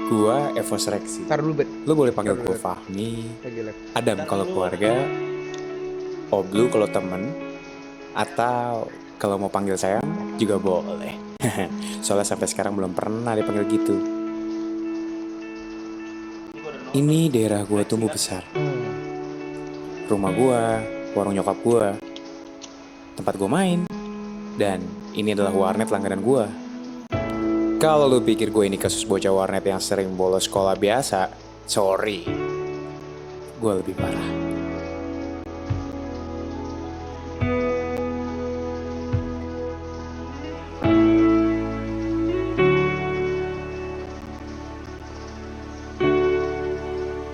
Gua Evos Rexi. Ntar dulu, Bet. Lo boleh panggil Ntar gue dulu. Fahmi, Lagi lab. Adam kalau keluarga, Oblu kalau temen, atau kalau mau panggil sayang juga boleh. Soalnya sampai sekarang belum pernah dipanggil gitu. Ini daerah gua tumbuh besar. Rumah gua, warung nyokap gua, tempat gua main, dan ini adalah warnet langganan gua. Kalau lu pikir gue ini kasus bocah warnet yang sering bolos sekolah biasa, sorry, gue lebih parah.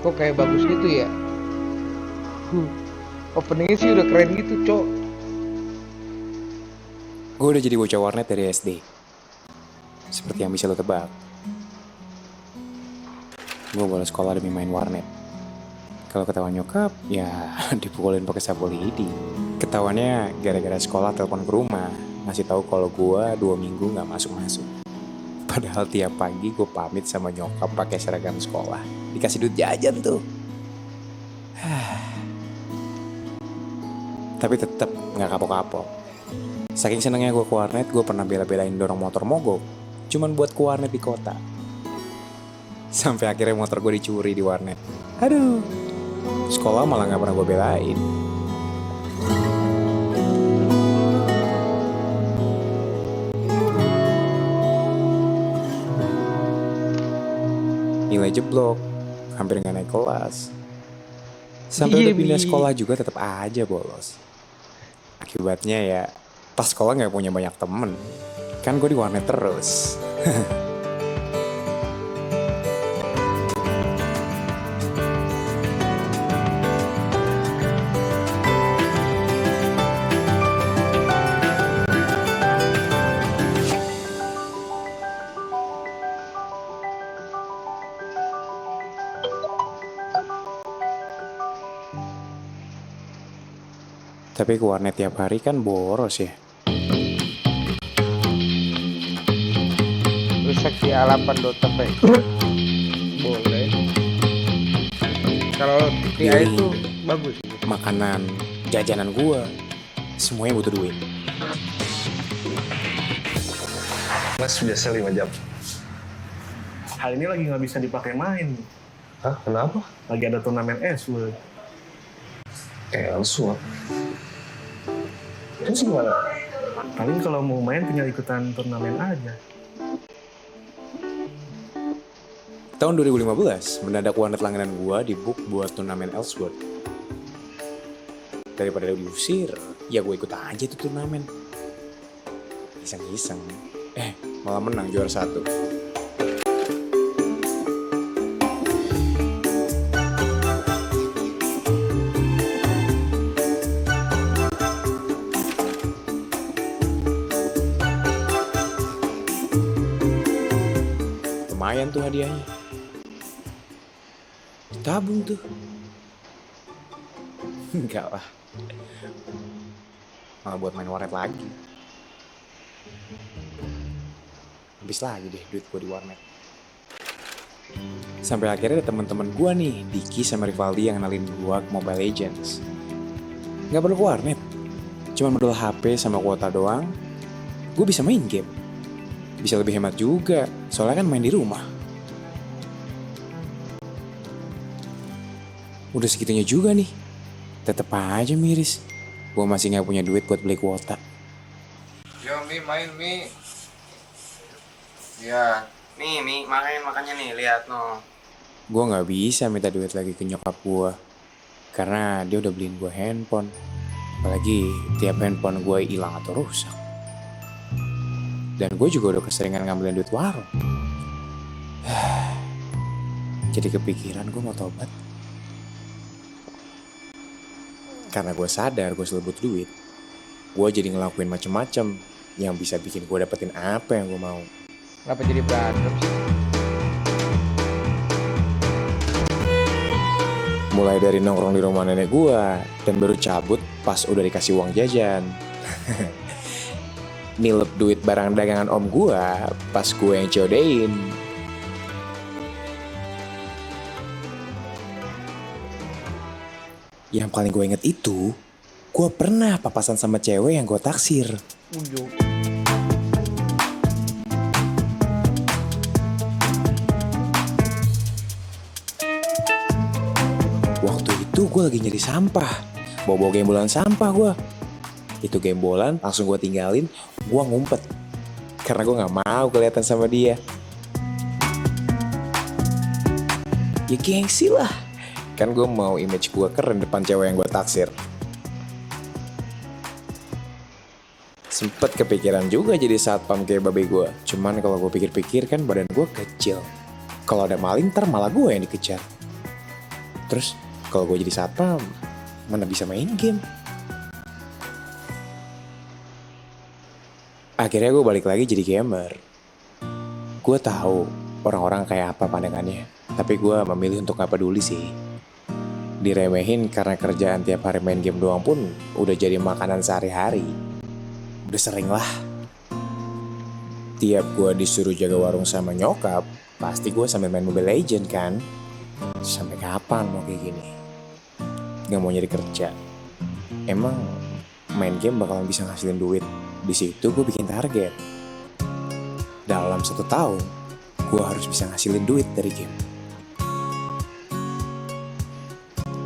Kok kayak bagus gitu ya? Openingnya sih udah keren gitu, Cok. Gue udah jadi bocah warnet dari SD. Seperti yang bisa lo tebak. Gue bolos sekolah demi main warnet. Kalau ketahuan nyokap, ya dipukulin pakai sapu lidi. Ketahuannya gara-gara sekolah telepon ke rumah, ngasih tahu kalau gue 2 minggu nggak masuk-masuk. Padahal tiap pagi gue pamit sama nyokap pakai seragam sekolah, dikasih duit jajan tuh. Tapi tetap nggak kapok-kapok. Saking senengnya gue ke warnet, gue pernah bela-belain dorong motor mogok, cuman buat ke warnet di kota. Sampai akhirnya motor gue dicuri di warnet. Aduh, sekolah malah gak pernah gue belain. Nilai jeblok, hampir gak naik kelas. Sampai udah pindah sekolah juga tetap aja bolos. Akibatnya ya, pas sekolah gak punya banyak temen. Kan gue di warnet terus. Tapi ke warnet tiap hari kan boros ya. Rusak di alapan Dota, Pak. Boleh. Kalau TI itu bagus. Makanan, jajanan gua, semuanya butuh duit. Mas biasa 5 jam. Hal ini lagi nggak bisa dipakai main. Hah? Kenapa? Lagi ada turnamen Esword. Elsewhere. Terus gimana? Paling kalau mau main tinggal ikutan turnamen aja. Tahun 2015, mendadak warnet langganan gua di-book buat turnamen Elseword. Daripada diusir, ya gue ikut aja tuh turnamen. Iseng-iseng. Malah menang juara 1. Lumayan tuh hadiahnya. Tabung tuh. Enggak lah. Malah buat main warnet lagi. Habis lagi deh duit gue di warnet. Sampai akhirnya ada teman-teman gue nih, Diki sama Rivaldi yang kenalin gue ke Mobile Legends. Gak perlu ke warnet. Cuma modal HP sama kuota doang, gue bisa main game. Bisa lebih hemat juga, soalnya kan main di rumah. Udah segitunya juga nih, tetep aja miris. Gue masih gak punya duit buat beli kuota. Yo Mi, main Mi. Ya, nih Mi, makanya nih, lihat no. Gue gak bisa minta duit lagi ke nyokap gue, karena dia udah beliin gue handphone. Apalagi tiap handphone gue hilang atau rusak. Dan gue juga udah keseringan ngambilin duit warung. Jadi kepikiran gue mau tobat. Karena gue sadar gue selalu butuh duit. Gue jadi ngelakuin macem-macem yang bisa bikin gue dapetin apa yang gue mau. Kenapa jadi berantem sih? Mulai dari nongkrong di rumah nenek gue dan baru cabut pas udah dikasih uang jajan. Nilep duit barang dagangan om gue pas gue yang codein. Yang paling gue inget itu, gue pernah papasan sama cewek yang gue taksir. Ujo. Waktu itu gue lagi nyari sampah, bawa gembolan sampah gue. Itu gembolan langsung gue tinggalin, gue ngumpet. Karena gue gak mau kelihatan sama dia. Ya gengsi lah. Kan gue mau image gue keren depan cewek yang gue taksir. Sempet kepikiran juga jadi satpam kayak babe gue. Cuman kalau gue pikir-pikir kan badan gue kecil. Kalau ada maling ntar malah gue yang dikejar. Terus kalau gue jadi satpam, mana bisa main game? Akhirnya gue balik lagi jadi gamer. Gue tahu orang-orang kayak apa pandangannya. Tapi gue memilih untuk gak peduli sih. Diremehin karena kerjaan tiap hari main game doang pun udah jadi makanan sehari-hari. Udah sering lah. Tiap gue disuruh jaga warung sama nyokap, pasti gue sambil main Mobile Legends kan. Sampai kapan mau kayak gini? Gak mau nyari kerja. Emang main game bakalan bisa ngasilin duit? Di situ gue bikin target. Dalam 1 tahun, gue harus bisa ngasilin duit dari game.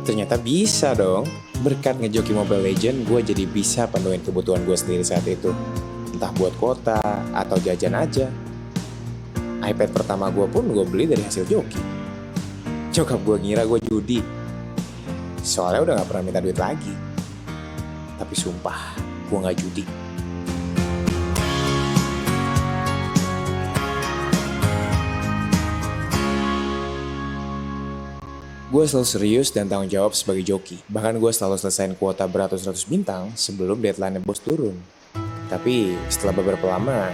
Ternyata bisa dong. Berkat ngejoki Mobile Legends, gue jadi bisa penuhin kebutuhan gue sendiri saat itu. Entah buat kota atau jajan aja. iPad pertama gue pun gue beli dari hasil joki. Nyokap gue ngira gue judi. Soalnya udah gak pernah minta duit lagi. Tapi sumpah, gue gak judi. Gue selalu serius dan tanggung jawab sebagai joki. Bahkan gue selalu selesain kuota beratus-ratus bintang sebelum deadline bos turun. Tapi setelah beberapa lama,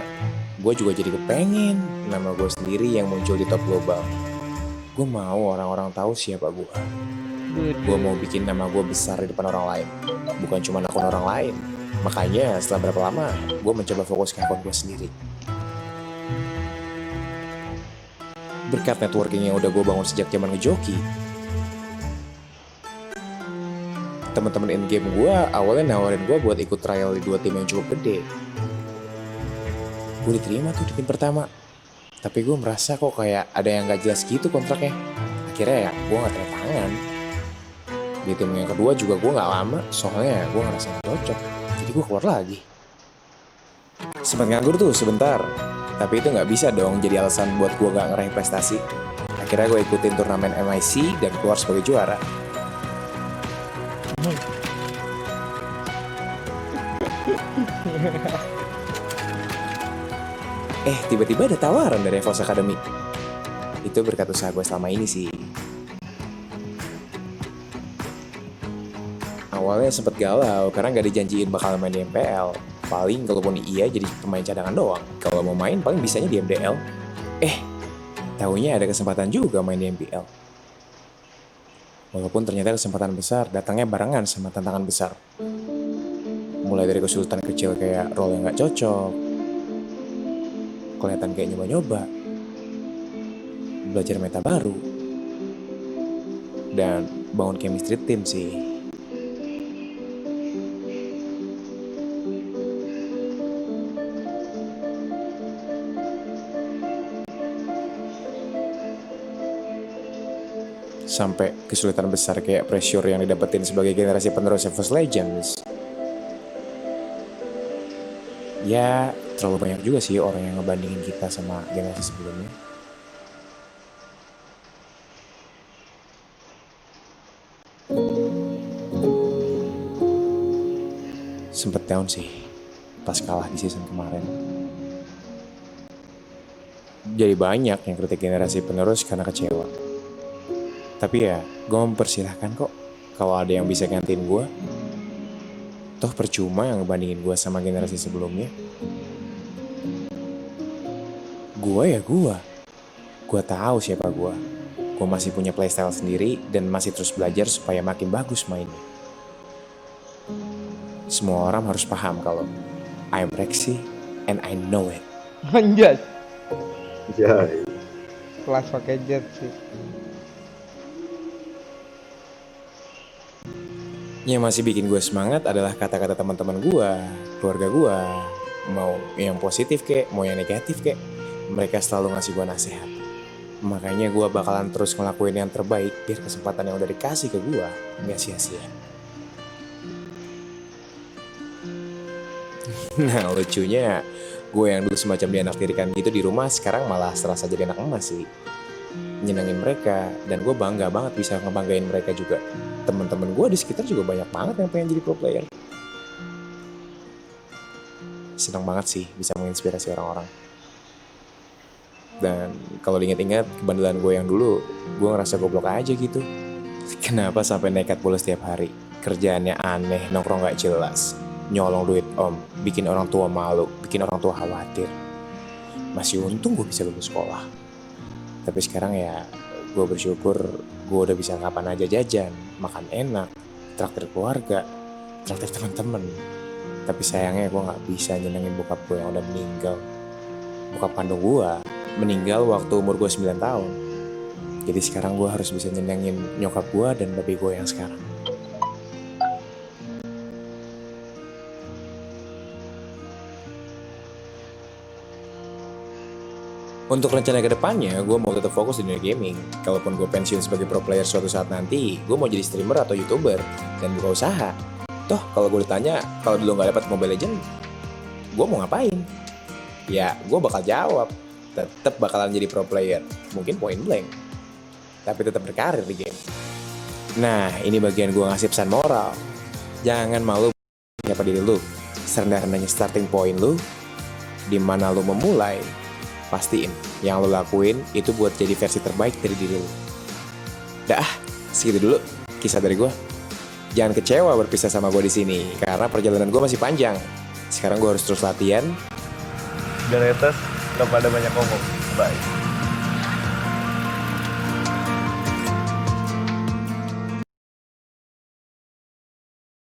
gue juga jadi kepengen nama gue sendiri yang muncul di top global. Gue mau orang-orang tahu siapa gue. Gue mau bikin nama gue besar di depan orang lain. Bukan cuma akun orang lain. Makanya setelah berapa lama, gue mencoba fokus ke akun gue sendiri. Berkat networking yang udah gue bangun sejak zaman ngejoki, teman-teman in-game gue awalnya nawarin gue buat ikut trial di 2 tim yang cukup gede. Gue diterima tuh di tim pertama. Tapi gue merasa kok kayak ada yang gak jelas gitu kontraknya. Akhirnya ya gue gak tanda tangan. Di tim yang kedua juga gue gak lama, soalnya gue ngerasa gak cocok. Jadi gue keluar lagi. Sempat nganggur tuh sebentar. Tapi itu gak bisa dong jadi alasan buat gue gak ngeraih prestasi. Akhirnya gue ikutin turnamen MIC dan keluar sebagai juara. Tiba-tiba ada tawaran dari EVOS Academy. Itu berkat usaha gue selama ini sih. Awalnya sempet galau karena gak dijanjiin bakal main di MPL. Paling kalaupun iya jadi pemain cadangan doang. Kalau mau main paling bisanya di MDL. Taunya ada kesempatan juga main di MPL. Walaupun ternyata kesempatan besar datangnya barengan sama tantangan besar. Mulai dari kesulitan kecil kayak role yang gak cocok, kelihatan kayak nyoba-nyoba, belajar meta baru, dan bangun chemistry tim sih. Sampai kesulitan besar kayak pressure yang didapetin sebagai generasi penerus EVOS Legends. Ya, terlalu banyak juga sih orang yang ngebandingin kita sama generasi sebelumnya. Sempet down sih, pas kalah di season kemarin. Jadi banyak yang kritik generasi penerus karena kecewa. Tapi ya, gue mempersilahkan kok kalau ada yang bisa gantiin gue. Toh percuma yang ngebandingin gue sama generasi sebelumnya. Gue ya gue. Gue tahu siapa gue. Gue masih punya playstyle sendiri dan masih terus belajar supaya makin bagus mainnya. Semua orang harus paham kalau I'm Rexy and I know it. Anjay. Ya. Kelas pakai jet sih. Yang masih bikin gue semangat adalah kata-kata teman-teman gue, keluarga gue, mau yang positif kek, mau yang negatif kek, mereka selalu ngasih gue nasihat. Makanya gue bakalan terus ngelakuin yang terbaik biar kesempatan yang udah dikasih ke gue nggak sia-sia. Nah lucunya, gue yang dulu semacam dianaktirikan gitu di rumah sekarang malah serasa jadi anak emas sih. Nyenengin mereka, dan gue bangga banget bisa ngebanggain mereka juga. Teman-teman gue di sekitar juga banyak banget yang pengen jadi pro player. Senang banget sih bisa menginspirasi orang-orang. Dan kalau diingat-ingat kebandelan gue yang dulu, gue ngerasa goblok aja gitu. Kenapa sampai nekat bolos setiap hari? Kerjaannya aneh, nongkrong gak jelas, nyolong duit om, bikin orang tua malu, bikin orang tua khawatir. Masih untung gue bisa lulus sekolah. Tapi sekarang ya gue bersyukur gue udah bisa kapan aja jajan, makan enak, traktir keluarga, traktir teman-teman. Tapi sayangnya gue gak bisa nyenengin bokap gue yang udah meninggal. Bokap kandung gue meninggal waktu umur gue 9 tahun. Jadi sekarang gue harus bisa nyenengin nyokap gue dan babi gue yang sekarang. Untuk rencana ke depannya, gue mau tetap fokus di dunia gaming. Kalaupun gue pensiun sebagai pro player suatu saat nanti, gue mau jadi streamer atau youtuber dan buka usaha. Toh kalau gue ditanya, kalau dulu gak dapat Mobile Legends, gue mau ngapain? Ya, gue bakal jawab, tetap bakalan jadi pro player. Mungkin point blank, tapi tetap berkarir di game. Nah, ini bagian gue ngasih pesan moral. Jangan malu siapa diri lu. Serendah-rendahnya starting point lu, di mana lu memulai, pastiin yang lo lakuin itu buat jadi versi terbaik dari diri lo. Dah, segitu dulu kisah dari gue. Jangan kecewa berpisah sama gue di sini karena perjalanan gue masih panjang. Sekarang gue harus terus latihan. Dan atas, gak pada banyak ngomong. Bye.